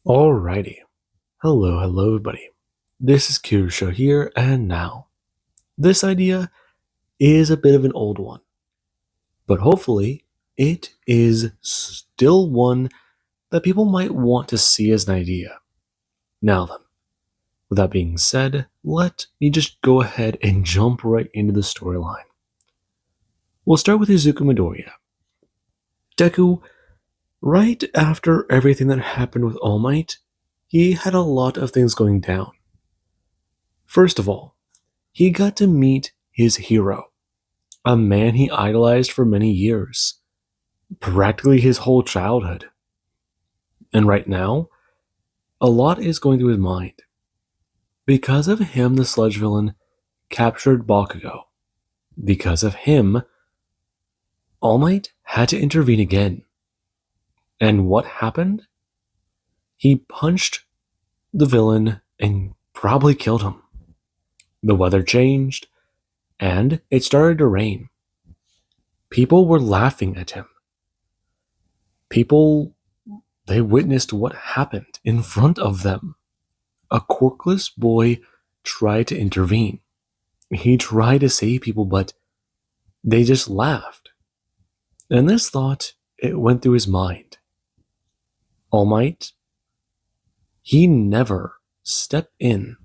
Alrighty. Hello everybody. This is Kirsha here, and now. This idea is a bit of an old one, but hopefully it is still one that people might want to see as an idea. Now then, with that being said, let me just go ahead and jump right into the storyline. We'll start with Izuku Midoriya. Deku, right after everything that happened with All Might, he had a lot of things going down. First of all, he got to meet his hero, a man he idolized for many years, practically his whole childhood. And right now, a lot is going through his mind. Because of him, the sludge villain captured Bakugo. Because of him, All Might had to intervene again. And what happened? He punched the villain and probably killed him. The weather changed, and it started to rain. People were laughing at him. People, they witnessed what happened in front of them. A quirkless boy tried to intervene. He tried to save people, but they just laughed. And this thought, it went through his mind. All Might, he never stepped in.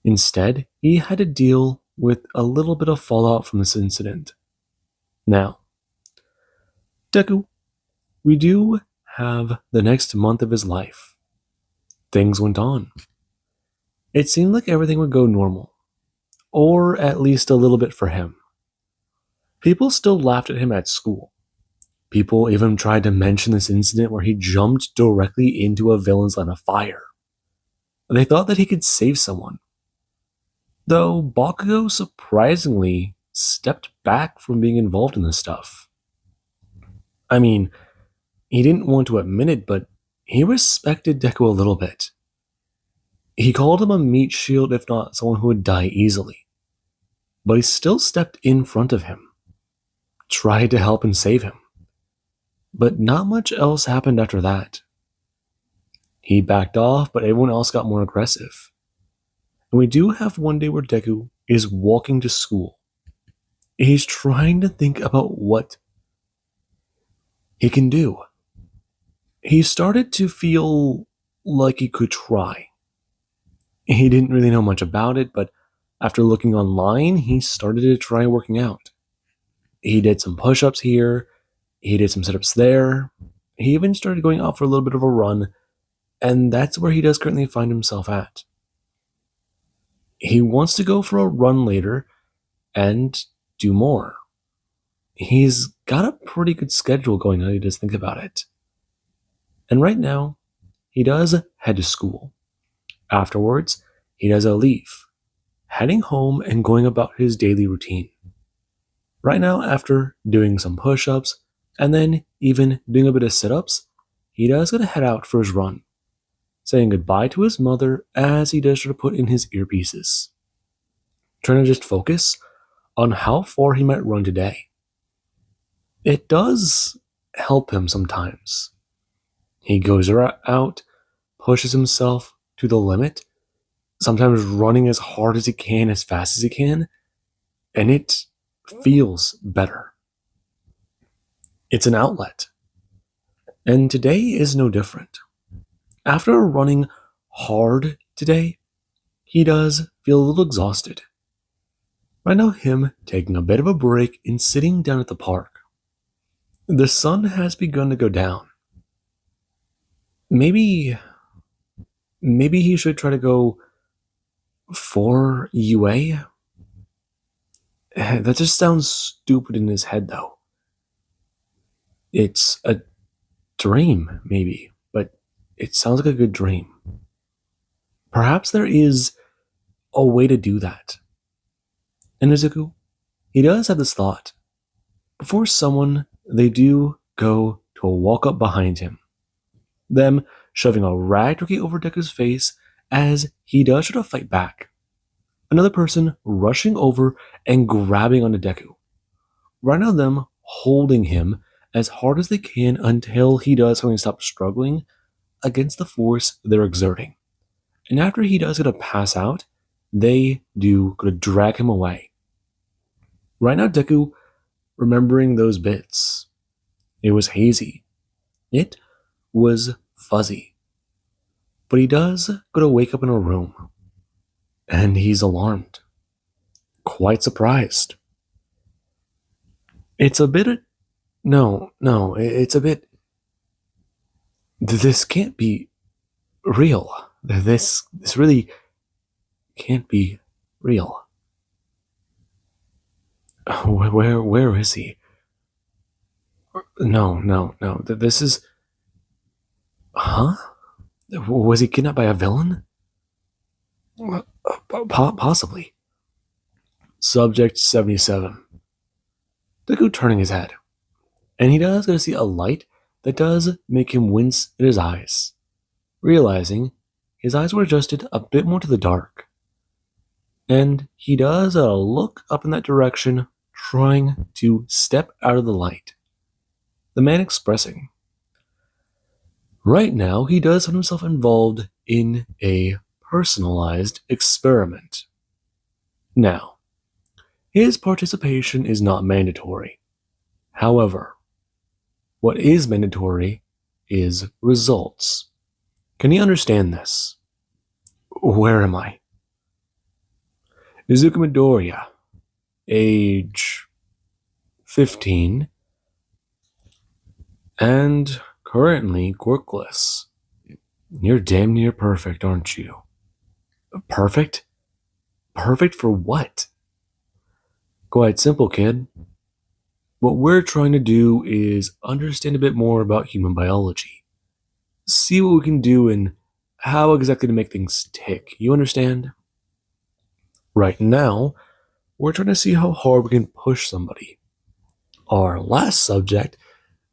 Instead, he had to deal with a little bit of fallout from this incident. Now, Deku, we do have the next month of his life. Things went on. It seemed like everything would go normal, or at least a little bit for him. People still laughed at him at school. People even tried to mention this incident where he jumped directly into a villain's line of fire. They thought that he could save someone. Though Bakugo surprisingly stepped back from being involved in this stuff. I mean, he didn't want to admit it, but he respected Deku a little bit. He called him a meat shield, if not someone who would die easily. But he still stepped in front of him, tried to help and save him. But not much else happened after that. He backed off, but everyone else got more aggressive. And we do have one day where Deku is walking to school. He's trying to think about what he can do. He started to feel like he could try. He didn't really know much about it, but after looking online, he started to try working out. He did some push-ups here, he did some sit-ups there, he even started going out for a little bit of a run, and that's where he does currently find himself at. He wants to go for a run later and do more. He's got a pretty good schedule going on, you just think about it. And right now, he does head to school. Afterwards, he does a leave, heading home and going about his daily routine. Right now, after doing some push-ups, and then even doing a bit of sit-ups, he does gotta head out for his run, saying goodbye to his mother as he does try to put in his earpieces. Trying to just focus on how far he might run today. It does help him sometimes. He goes out, pushes himself to the limit, sometimes running as hard as he can, as fast as he can, and it feels better. It's an outlet. And today is no different. After running hard today, he does feel a little exhausted. Right now, him taking a bit of a break and sitting down at the park. The sun has begun to go down. Maybe he should try to go for UA? That just sounds stupid in his head, though. It's a dream, maybe, but it sounds like a good dream. Perhaps there is a way to do that. And Izuku, he does have this thought. Before someone, they do go to a walk up behind him. Them shoving a rag turkey over Deku's face as he does try to fight back. Another person rushing over and grabbing onto Deku. Right now, them holding him as hard as they can until he does finally stop struggling, against the force they're exerting. And after he does gonna pass out, they do gonna drag him away. Right now, Deku remembering those bits. It was hazy. It was fuzzy. But he does gonna wake up in a room. And he's alarmed. Quite surprised. It's a bit. No, it's a bit. This can't be real. This really can't be real. Where is he? No. This is. Huh? Was he kidnapped by a villain? Possibly. Subject 77. Deku turning his head. And he does get to see a light that does make him wince in his eyes, realizing his eyes were adjusted a bit more to the dark. And he does look up in that direction, trying to step out of the light. The man expressing. Right now, he does find himself involved in a personalized experiment. Now, his participation is not mandatory. However, what is mandatory is results. Can you understand this? Where am I? Izuku Midoriya, age 15, and currently quirkless. You're damn near perfect, aren't you? Perfect? Perfect for what? Quite simple, kid. What we're trying to do is understand a bit more about human biology. See what we can do and how exactly to make things tick. You understand? Right now, we're trying to see how hard we can push somebody. Our last subject,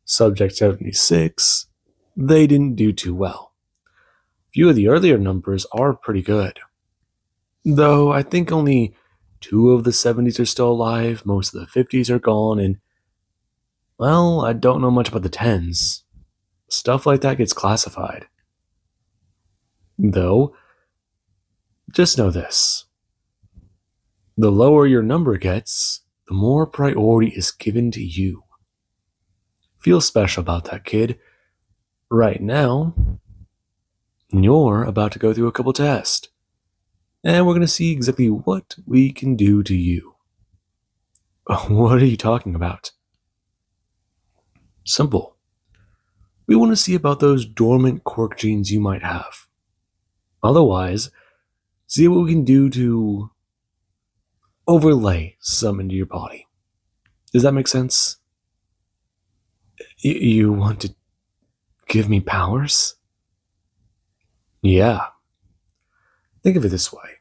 Subject 76, they didn't do too well. Few of the earlier numbers are pretty good. Though I think only 2 of the 70s are still alive, most of the 50s are gone, and well, I don't know much about the 10s. Stuff like that gets classified. Though, just know this. The lower your number gets, the more priority is given to you. Feel special about that, kid. Right now, you're about to go through a couple tests. And we're going to see exactly what we can do to you. What are you talking about? Simple. We want to see about those dormant quirk genes you might have. Otherwise, see what we can do to overlay some into your body. Does that make sense? You want to give me powers? Yeah. Think of it this way.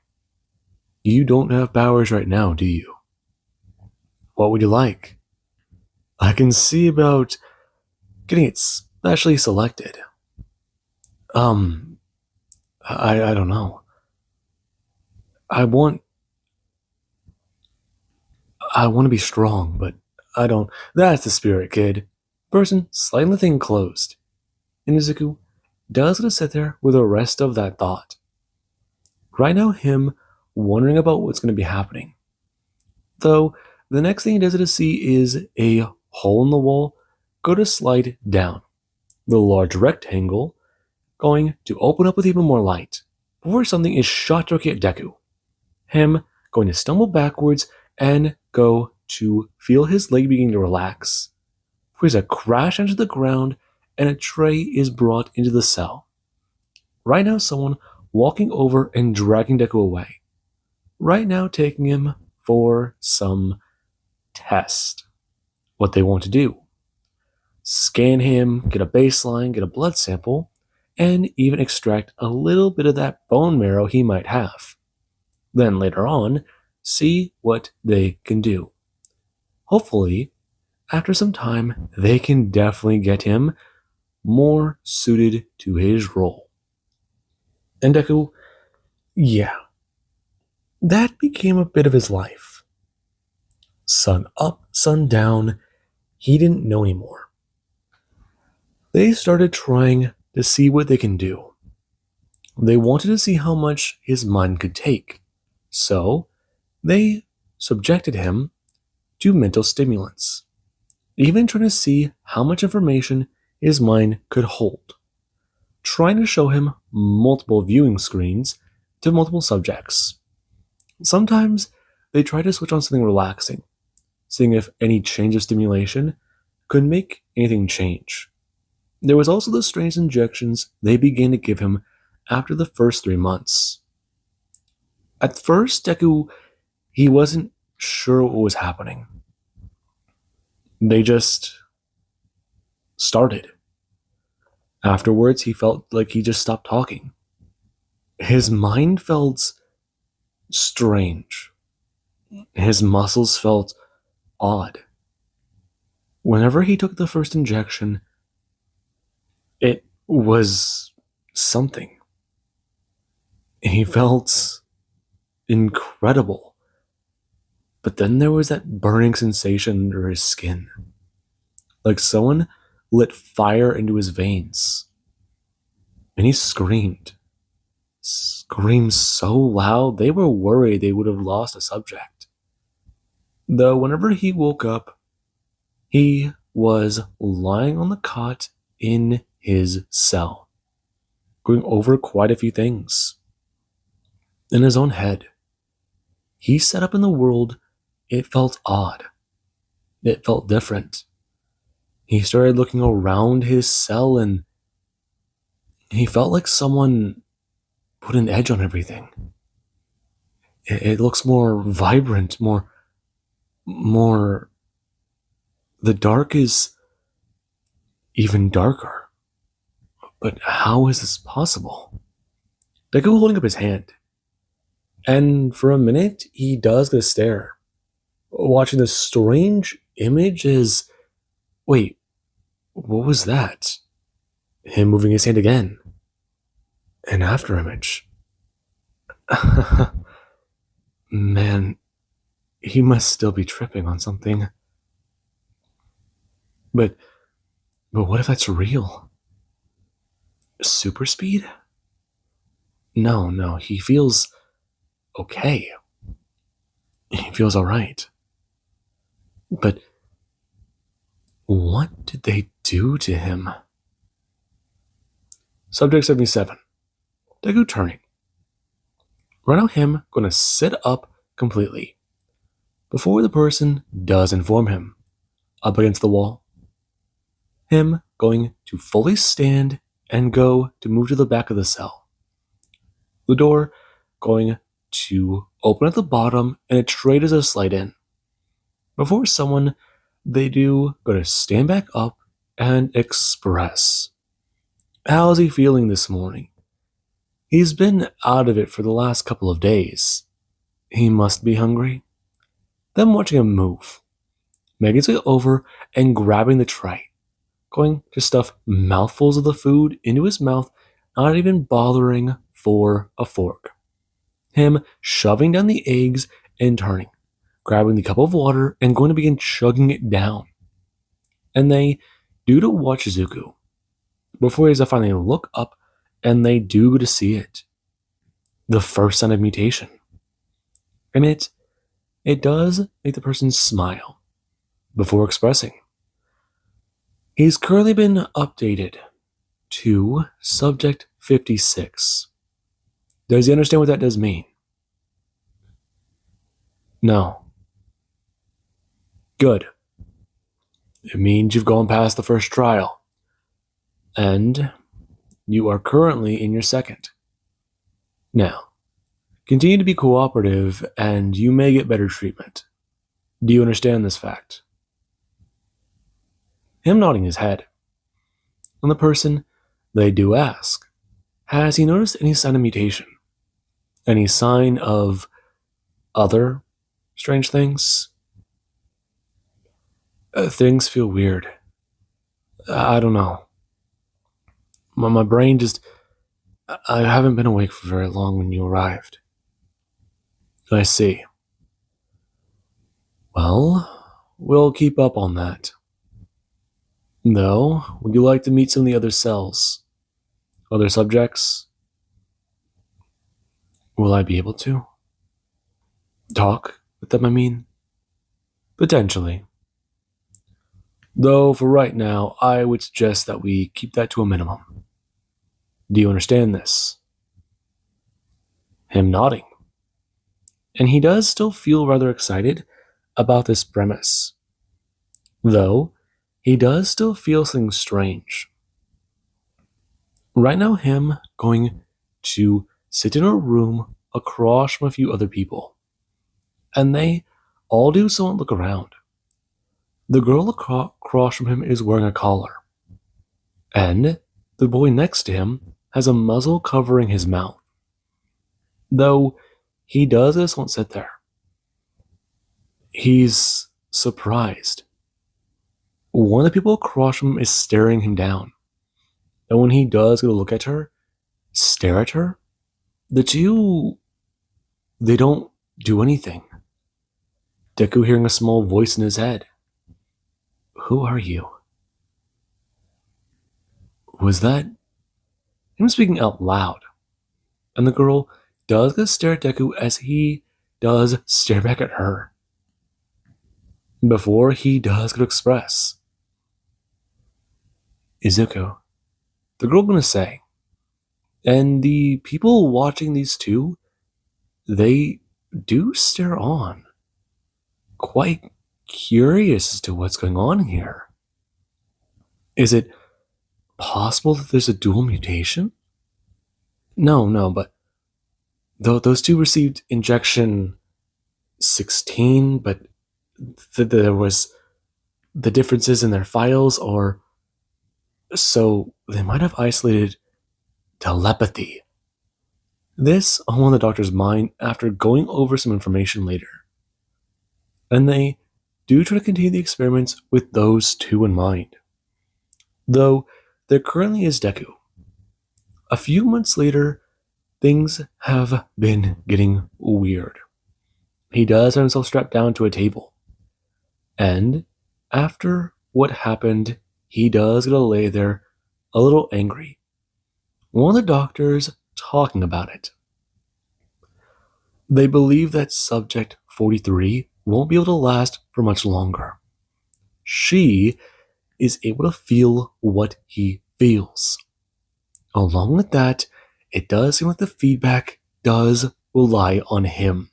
You don't have powers right now, do you? What would you like? I can see about getting it specially selected. I don't know. I want to be strong, but I don't. That's the spirit, kid. Person slightly thin closed. And Izuku does gonna sit there with the rest of that thought. Right now, him wondering about what's gonna be happening. Though the next thing he does to see is a hole in the wall go to slide down. The large rectangle going to open up with even more light before something is shot directly at Deku. Him going to stumble backwards and go to feel his leg beginning to relax. There's a crash into the ground and a tray is brought into the cell. Right now, someone walking over and dragging Deku away. Right now, taking him for some test. What they want to do. Scan him, get a baseline, get a blood sample, and even extract a little bit of that bone marrow he might have. Then later on, see what they can do. Hopefully, after some time, they can definitely get him more suited to his role. And Deku, yeah, that became a bit of his life. Sun up, sun down, he didn't know anymore. They started trying to see what they can do. They wanted to see how much his mind could take. So, they subjected him to mental stimulants, even trying to see how much information his mind could hold, trying to show him multiple viewing screens to multiple subjects. Sometimes they tried to switch on something relaxing, seeing if any change of stimulation could make anything change. There was also the strange injections they began to give him after the first 3 months. At first, Deku, he wasn't sure what was happening. They just started. Afterwards, he felt like he just stopped talking. His mind felt strange. His muscles felt odd. Whenever he took the first injection, it was something. He felt incredible. But then there was that burning sensation under his skin, like someone lit fire into his veins. And he screamed so loud they were worried they would have lost a subject. Though whenever he woke up, he was lying on the cot in his cell, going over quite a few things. In his own head, he set up in the world. It felt odd. It felt different. He started looking around his cell and he felt like someone put an edge on everything. It looks more vibrant, more. The dark is even darker. But how is this possible? Deku holding up his hand. And for a minute, he does get a stare. Watching this strange image is... Wait, what was that? Him moving his hand again. An after image. Man, he must still be tripping on something. But what if that's real? Super speed? No, he feels okay. He feels alright. But what did they do to him? Subject 77. Deku turning. Right now him gonna sit up completely. Before the person does inform him. Up against the wall. Him going to fully stand and go to move to the back of the cell. The door going to open at the bottom and a tray does a slide in. Before someone, they do go to stand back up and express. How is he feeling this morning? He's been out of it for the last couple of days. He must be hungry. Then watching him move, making his way over and grabbing the tray, going to stuff mouthfuls of the food into his mouth, not even bothering for a fork. Him shoving down the eggs and turning, grabbing the cup of water and going to begin chugging it down. And they do to watch Zuko before he has to finally look up and they do go to see it. The first sign of mutation. And it does make the person smile before expressing. He's currently been updated to subject 56. Does he understand what that does mean? No. Good. It means you've gone past the first trial. And you are currently in your second. Now, continue to be cooperative and you may get better treatment. Do you understand this fact? Him nodding his head. And the person, they do ask, has he noticed any sign of mutation? Any sign of other strange things? Things feel weird. I don't know. My brain just... I haven't been awake for very long when you arrived. I see. Well, we'll keep up on that. Though, would you like to meet some of the other cells? Other subjects, will I be able to talk with them? I mean, potentially. Though for right now, I would suggest that we keep that to a minimum. Do you understand this? Him nodding. And he does still feel rather excited about this premise. Though, he does still feel something strange. Right now, him going to sit in a room across from a few other people. And they all do somewhat look around. The girl across from him is wearing a collar. And the boy next to him has a muzzle covering his mouth. Though he does just won't sit there. He's surprised. One of the people across from him is staring him down. And when he does go to look at her, stare at her, the two, they don't do anything. Deku hearing a small voice in his head. Who are you? Was that him speaking out loud? And the girl does go stare at Deku as he does stare back at her. Before he does go to express. Izuku, the girl gonna say. And the people watching these two, they do stare on. Quite curious as to what's going on here. Is it possible that there's a dual mutation? No, but those two received injection 16, but there was the differences in their files, or so they might have isolated telepathy. This on the doctor's mind after going over some information later. And they do try to continue the experiments with those two in mind. Though there currently is Deku. A few months later, things have been getting weird. He does have himself strapped down to a table. And after what happened, he does get to lay there a little angry. One of the doctors talking about it. They believe that subject 43 won't be able to last for much longer. She is able to feel what he feels. Along with that, it does seem like the feedback does rely on him.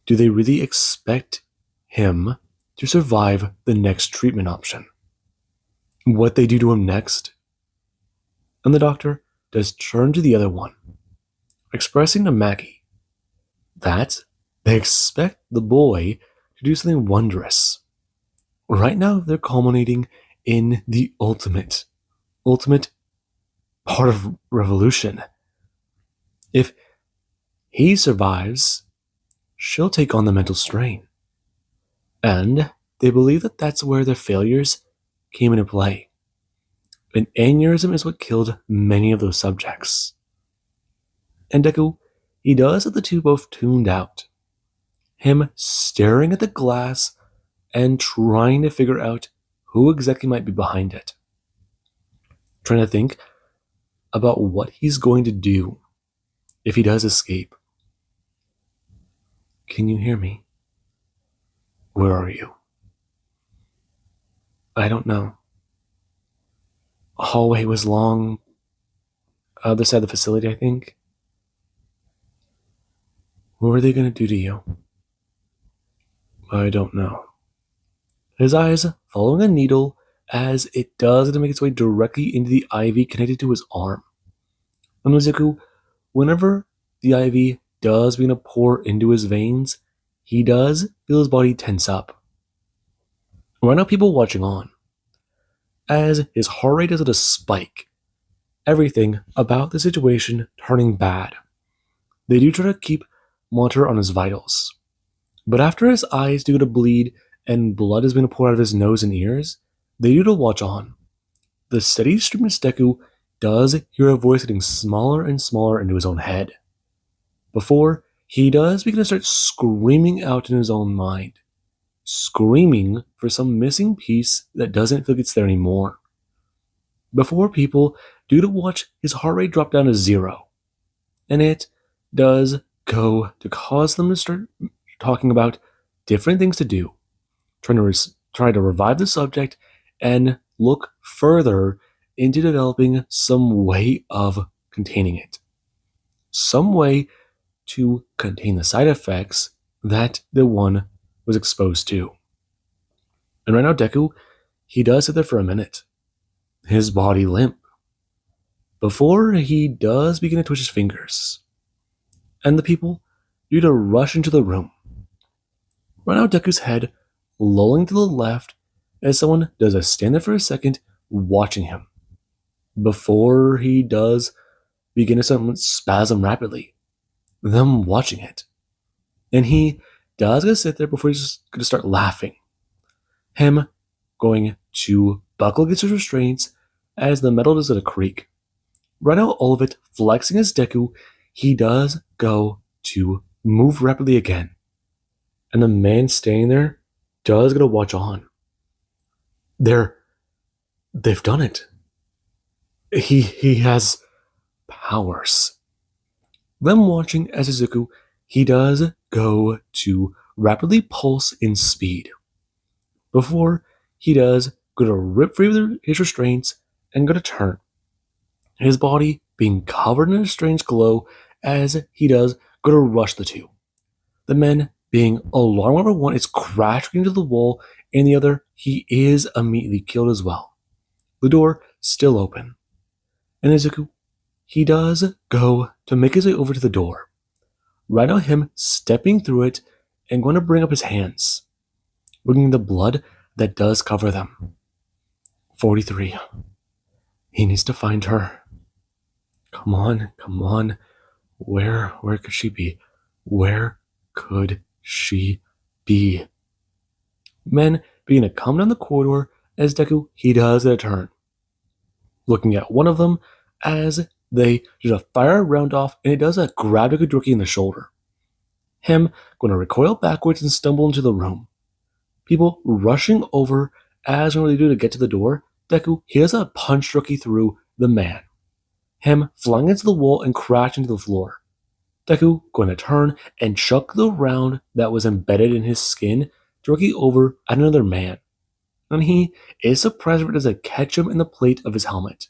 Do they really expect him to survive the next treatment option? What they do to him next? And the doctor does turn to the other one, expressing to Maggie that they expect the boy to do something wondrous. Right now, they're culminating in the ultimate part of revolution. If he survives, she'll take on the mental strain. And they believe that that's where their failures came into play. An aneurysm is what killed many of those subjects. And Deku, he does have the two both tuned out. Him staring at the glass and trying to figure out who exactly might be behind it. Trying to think about what he's going to do if he does escape. Can you hear me? Where are you? I don't know. A hallway was long. Other side of the facility, I think. What were they going to do to you? I don't know. His eyes following a needle as it does to make its way directly into the IV connected to his arm. And Mizuku, whenever the IV does begin to pour into his veins, he does feel his body tense up. Right now, people watching on, as his heart rate is at a spike, everything about the situation turning bad. They do try to keep monitor on his vitals. But after his eyes do to bleed and blood is being poured out of his nose and ears, they do to watch on. The steady stream of Deku does hear a voice getting smaller and smaller into his own head. Before, he does begin to start screaming out in his own mind. Screaming for some missing piece that doesn't feel like it's there anymore. before people do to watch his heart rate drop down to zero. And it does go to cause them to start talking about different things to do, try to revive the subject and look further into developing some way of containing it, some way to contain the side effects that the one was exposed to. And right now, Deku, he does sit there for a minute, his body limp, before he does begin to twitch his fingers. And the people do to rush into the room. Right now, Deku's head lolling to the left as someone does a stand there for a second watching him, before he does begin to spasm rapidly, them watching it. And he does go sit there before he's just going to start laughing. Him going to buckle against his restraints as the metal does at a creak. Right now, all of it flexing his Deku, he does go to move rapidly again. And the man standing there does go to watch on. They've done it. He has powers. Them watching as Izuku, he does go to rapidly pulse in speed, before he does go to rip free of his restraints and go to turn, his body being covered in a strange glow as he does go to rush the two. The men being alarm number one is crashing into the wall, and the other, he is immediately killed as well. The door still open. And Izuku, he does go to make his way over to the door. Right now, him stepping through it and going to bring up his hands, bringing the blood that does cover them. 43. He needs to find her. Come on, come on. Where could she be? Where could she be? Men begin to come down the corridor as Deku, he does a turn, looking at one of them as they just fire a round off, and it does a grab Deku in the shoulder. Him going to recoil backwards and stumble into the room. People rushing over as what they do to get to the door. Deku, he does a punch Rookie through the man. Him flying into the wall and crashing to the floor. Deku going to turn and chuck the round that was embedded in his skin directly over at another man. And he is surprised if it does catch him in the plate of his helmet.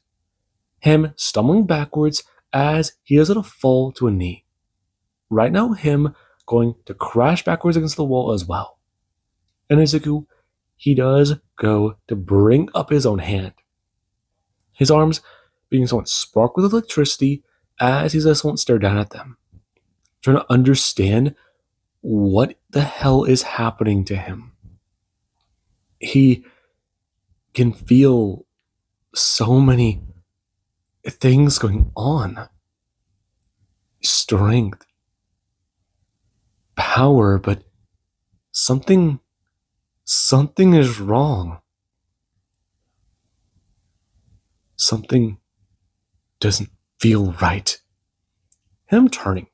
Him stumbling backwards as he does fall to a knee. Right now, him going to crash backwards against the wall as well. And Izuku, he does go to bring up his own hand. His arms being somewhat spark with electricity as he does somewhat stare down at them, trying to understand what the hell is happening to him. He can feel so many things going on. Strength, power, but something is wrong. Something doesn't feel right. Him turning.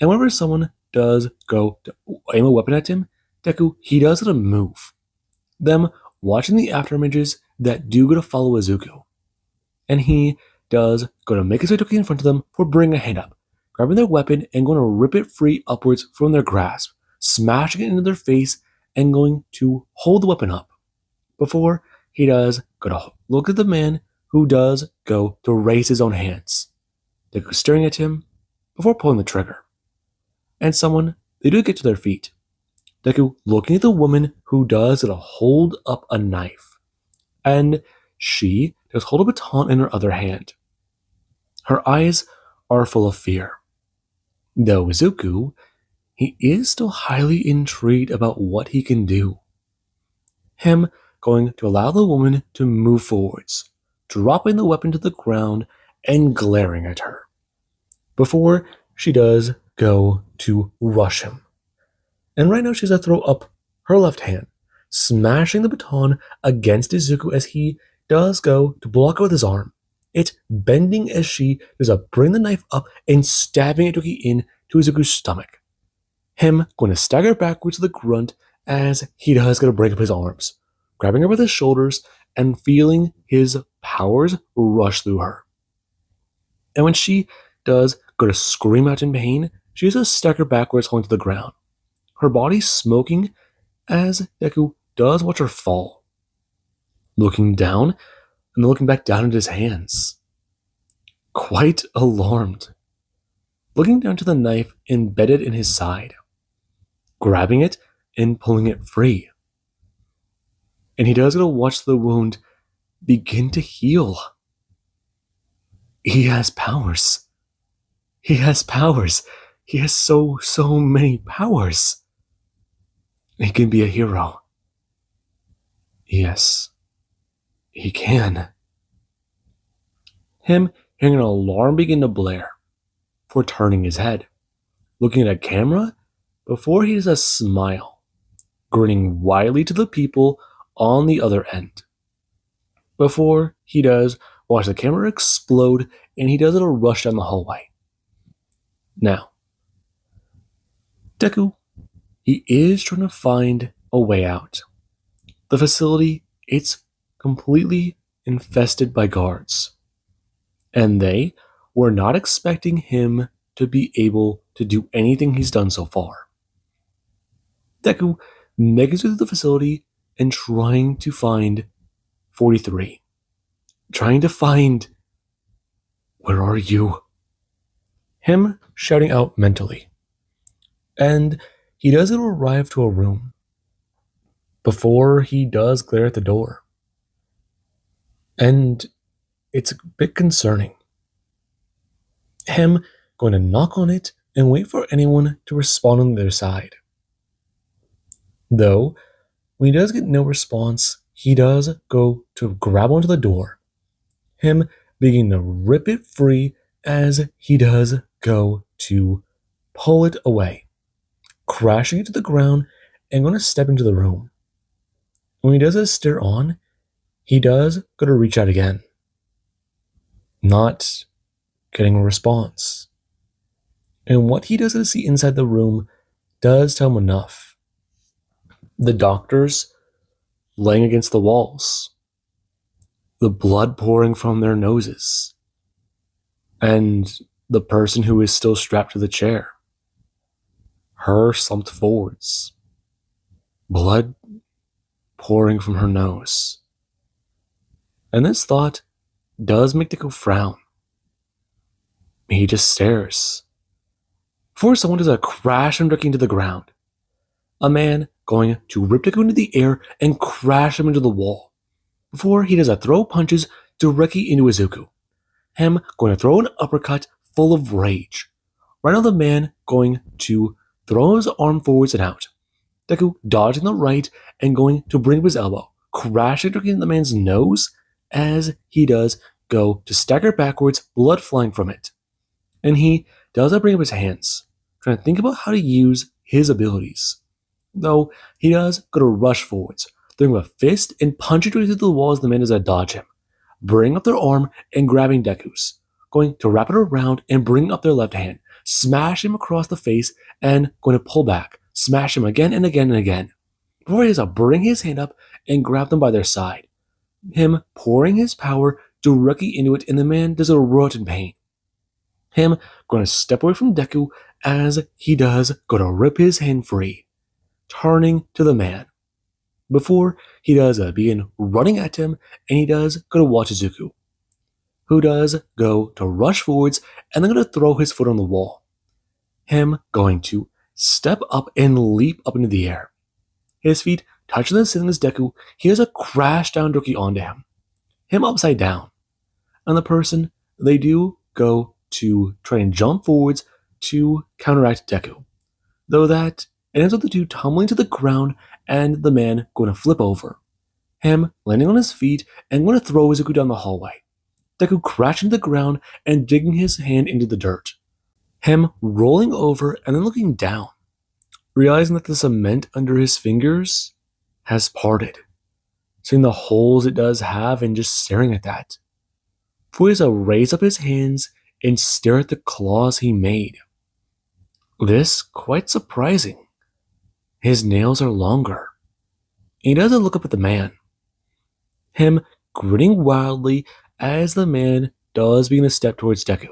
And whenever someone does go to aim a weapon at him, Deku, he does it a move. Them watching the after images that do go to follow Izuku. And he does go to make his way in front of them for bringing a hand up, grabbing their weapon and going to rip it free upwards from their grasp, smashing it into their face and going to hold the weapon up. Before he does go to look at the man who does go to raise his own hands. Deku staring at him before pulling the trigger. And someone, they do get to their feet. Deku looking at the woman who does go to hold up a knife. And she does hold a baton in her other hand. Her eyes are full of fear. Though Izuku, he is still highly intrigued about what he can do. Him going to allow the woman to move forwards, dropping the weapon to the ground and glaring at her, before she does go to rush him. And right now she's going to throw up her left hand, smashing the baton against Izuku as he does go to block it with his arm. It bending as she does bring the knife up and stabbing it in to Izuku's stomach. Him going to stagger backwards to the grunt as he does going to break up his arms, grabbing her by the shoulders and feeling his powers rush through her. And when she does go to scream out in pain, she just stagger backwards onto the ground, her body smoking as Deku does watch her fall, looking down and then looking back down at his hands, quite alarmed, looking down to the knife embedded in his side, grabbing it and pulling it free. And he does get to watch the wound begin to heal. He has powers. He has powers. He has so many powers. He can be a hero. Yes, he can. Him hearing an alarm begin to blare, before turning his head, looking at a camera, before he does a smile, grinning widely to the people on the other end. Before he does watch the camera explode and he does a rush down the hallway. Now, Deku, he is trying to find a way out. The facility, it's completely infested by guards. And they were not expecting him to be able to do anything he's done so far. Deku makes it through the facility and trying to find 43. Trying to find, where are you? Him shouting out mentally. And he doesn't arrive to a room before he does glare at the door. And it's a bit concerning. Him going to knock on it and wait for anyone to respond on their side. Though, when he does get no response, he does go to grab onto the door. Him beginning to rip it free as he does go to pull it away, crashing it to the ground and going to step into the room. When he does a stare on, he does go to reach out again, not getting a response. And what he does to see inside the room does tell him enough. The doctors laying against the walls, the blood pouring from their noses, and the person who is still strapped to the chair, her slumped forwards, blood pouring from her nose. And this thought does make Deku frown. He just stares. Before someone does a crash and directly into the ground, a man going to rip Deku into the air and crash him into the wall. Before he does a throw punches directly into Izuku. Him going to throw an uppercut full of rage. Right now the man going to throw his arm forwards and out. Deku dodging the right and going to bring up his elbow, crashing directly into the man's nose as he does go to stagger backwards, blood flying from it. And he does bring up his hands, trying to think about how to use his abilities. Though he does go to rush forwards, throwing a fist and punching directly through the wall as the man does dodge him, bringing up their arm and grabbing Deku's, going to wrap it around and bring up their left hand, smash him across the face and going to pull back, smash him again and again and again. Before he does bring his hand up and grab them by their side, him pouring his power directly into it, and the man does a rot in pain. Him going to step away from Deku as he does go to rip his hand free, turning to the man. Before he does begin running at him, and he does go to watch Izuku, who does go to rush forwards and then going to throw his foot on the wall. Him going to step up and leap up into the air. His feet touching the ceiling as Deku, he does a crash down directly onto him. Him upside down. And the person, they do go to try and jump forwards to counteract Deku. Though that, it ends with the two tumbling to the ground and the man going to flip over. Him landing on his feet and going to throw Izuku down the hallway. Deku crashing to the ground and digging his hand into the dirt. Him rolling over and then looking down, realizing that the cement under his fingers has parted, seeing the holes it does have and just staring at that. Before he has to raise up his hands and stare at the claws he made. This quite surprising. His nails are longer. He doesn't look up at the man. Him grinning wildly as the man does begin to step towards Deku.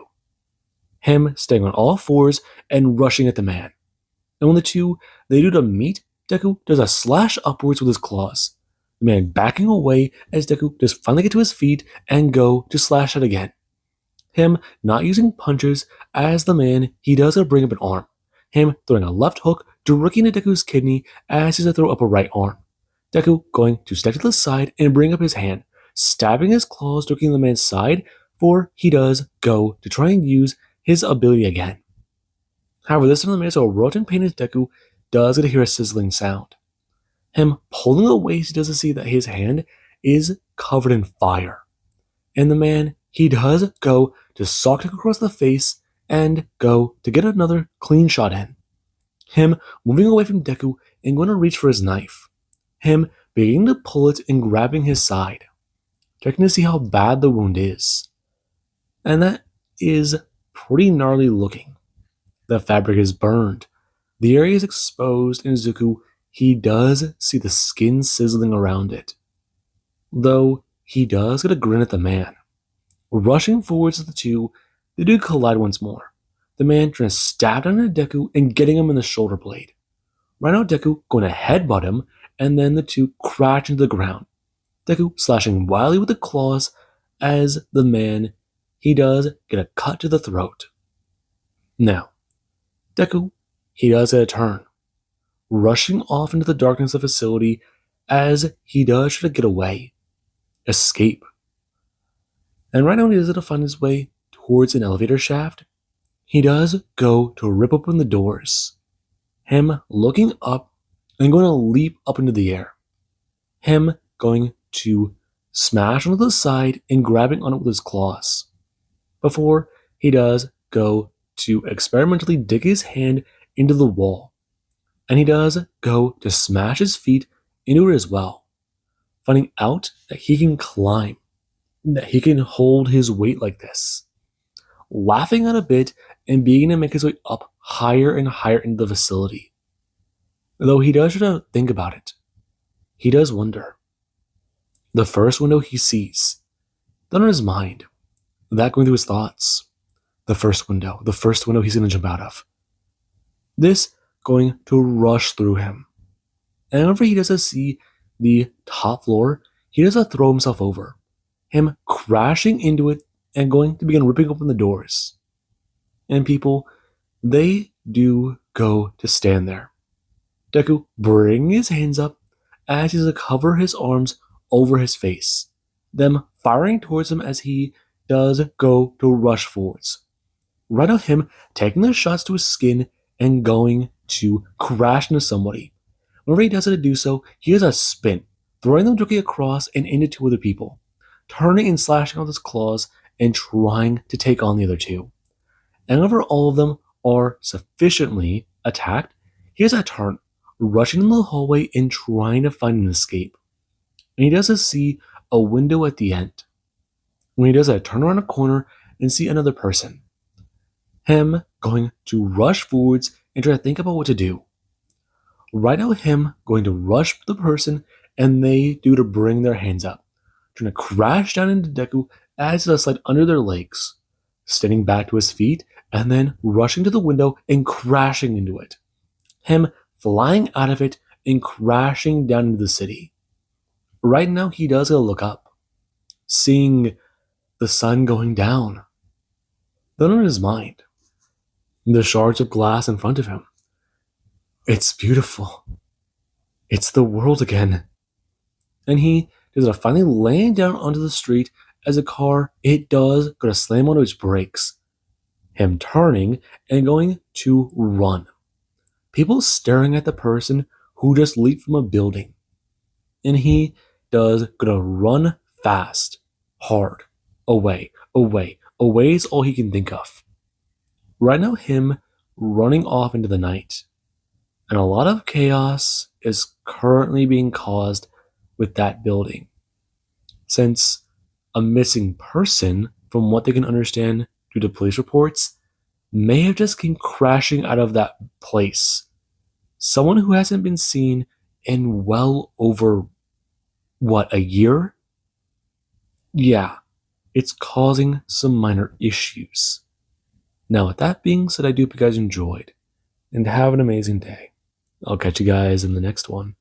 Him staying on all fours and rushing at the man. And when the two they do to meet, Deku does a slash upwards with his claws. The man backing away as Deku does finally get to his feet and go to slash out again. Him not using punches as the man he does bring up an arm. Him throwing a left hook directly into Deku's kidney as he does throw up a right arm. Deku going to step to the side and bring up his hand, stabbing his claws directly in the man's side, for he does go to try and use his ability again. However, this time the man is so rote in pain as Deku does get to hear a sizzling sound. Him pulling away as he does see that his hand is covered in fire. And the man, he does go to sock Deku across the face and go to get another clean shot in. Him moving away from Deku and going to reach for his knife. Him beginning to pull it and grabbing his side, checking to see how bad the wound is. And that is pretty gnarly looking. The fabric is burned. The area is exposed, and Zuko, he does see the skin sizzling around it. Though he does get a grin at the man. Rushing forwards to the two, they do collide once more. The man trying to stab down into Deku and getting him in the shoulder blade. Right now, Deku going to headbutt him, and then the two crash into the ground. Deku slashing wildly with the claws as the man, he does get a cut to the throat. Now, Deku, he does get a turn, rushing off into the darkness of the facility as he does try to get away, escape. And right now he does to find his way towards an elevator shaft. He does go to rip open the doors. Him looking up and going to leap up into the air. Him going to smash onto the side and grabbing on it with his claws. Before he does go to experimentally dig his hand into the wall. And he does go to smash his feet into it as well, finding out that he can climb, that he can hold his weight like this. Laughing out a bit and beginning to make his way up higher and higher into the facility. Though he does try to think about it, he does wonder. The first window he sees, then in his mind, that going through his thoughts. The first window he's going to jump out of. This going to rush through him. And whenever he does see the top floor, he does throw himself over. Him crashing into it and going to begin ripping open the doors. And people, they do go to stand there. Deku bringing his hands up as he's to cover his arms over his face. Them firing towards him as he does go to rush forwards. Right now him taking the shots to his skin and going to crash into somebody. Whenever he does it to do so, he does a spin, throwing them directly across and into two other people, turning and slashing out his claws and trying to take on the other two. And whenever all of them are sufficiently attacked, he does a turn, rushing in the hallway and trying to find an escape. And he does see a window at the end. When he does a turn around a corner and see another person. Him going to rush forwards and try to think about what to do. Right now him going to rush the person and they do to bring their hands up, trying to crash down into Deku as it slide under their legs, standing back to his feet and then rushing to the window and crashing into it. Him flying out of it and crashing down into the city. Right now he does go look up, seeing the sun going down. Then in his mind, the shards of glass in front of him. It's beautiful. It's the world again. And he is finally laying down onto the street as a car, it does go to slam onto its brakes. Him turning and going to run. People staring at the person who just leaped from a building. And he does go to run fast, hard, away is all he can think of. Right now him running off into the night. And a lot of chaos is currently being caused with that building. Since a missing person, from what they can understand due to police reports, may have just came crashing out of that place. Someone who hasn't been seen in well over, a year? Yeah, it's causing some minor issues. Now, with that being said, I do hope you guys enjoyed and have an amazing day. I'll catch you guys in the next one.